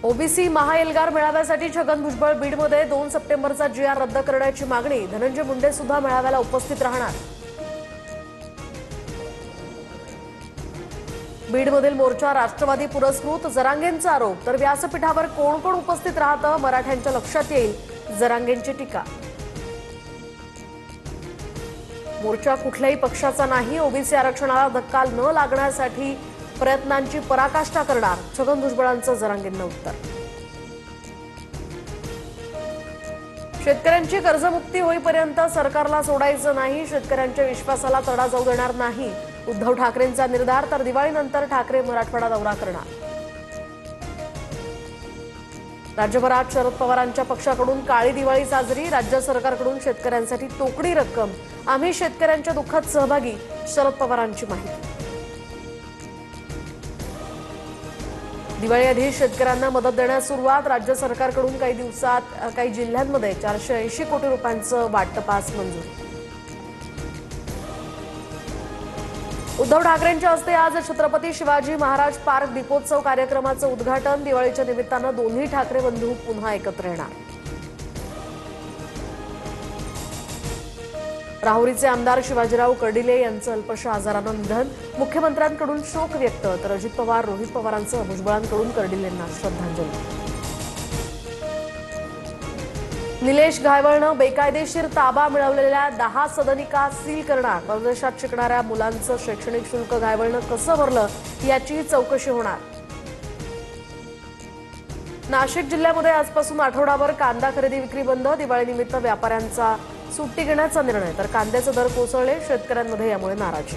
OBC महाएल्गार मेळाव्यासाठी छगन भुजबळ बीडमध्ये 2 सप्टेंबरचा GR रद्द करण्याची मागणी। धनंजय मुंडे सुद्धा मेळाव्याला उपस्थित राहणार। बीडमधील मोर्चा राष्ट्रवादी पुरस्कृत, जरांगेंचा आरोप। तर व्यासपीठावर कोण कोण उपस्थित राहतं मराठ्यांच्या लक्षात येईल, जरांगेंची टीका। मोर्चा कुठल्याही पक्षाचा नाही, ओबीसी आरक्षणाला धक्का न लागण्यासाठी प्रयत्नांची पराकाष्ठा करणार, छगन भुजबळांचं जरांगेंना उत्तर। शेतकऱ्यांची कर्जमुक्ती होईपर्यंत सरकारला सोडायचं नाही, शेतकऱ्यांच्या विश्वासाला तडा जाऊ देणार नाही, उद्धव ठाकरेंचा निर्धार। तर दिवाळीनंतर ठाकरे मराठवाडा दौरा करणार। राज्यभरात शरद पवारांच्या पक्षाकडून काळी दिवाळी साजरी, राज्य सरकारकडून शेतकऱ्यांसाठी तोकडी रक्कम। आम्ही शेतकऱ्यांच्या दुःखात सहभागी, शरद पवारांची माहिती। दिवाळीआधी शेतकऱ्यांना मदत देण्यास सुरुवात, राज्य सरकारकडून काही जिल्ह्यांमध्ये 480 कोटी रुपयांचं वाटपास मंजुरी। उद्धव ठाकरेंच्या हस्ते आज छत्रपती शिवाजी महाराज पार्क दीपोत्सव कार्यक्रमाचं उद्घाटन। दिवाळीच्या निमित्तानं दोन्ही ठाकरे बंधू पुन्हा एकत्र येणार। राहुरीचे आमदार शिवाजीराव कर्डिले यांचं अल्पशा आजारानं निधन, मुख्यमंत्र्यांकडून शोक व्यक्त। तर अजित पवार, रोहित पवारांसह भुजबळांकडून कर्डिलेंना श्रद्धांजली। निलेश घायवळनं बेकायदेशीर ताबा मिळवलेल्या 10 सदनिका सील करणार। परदेशात शिकणाऱ्या मुलांचं शैक्षणिक शुल्क घायवळनं कसं भरलं याची चौकशी होणार। नाशिक जिल्ह्यामध्ये आजपासून आठवडाभर कांदा खरेदी विक्री बंद, दिवाळीनिमित्त व्यापाऱ्यांचा सुट्टी घेण्याचा निर्णय। तर कांद्याचे दर कोसळले, शेतकऱ्यांमध्ये यामुळे नाराजी।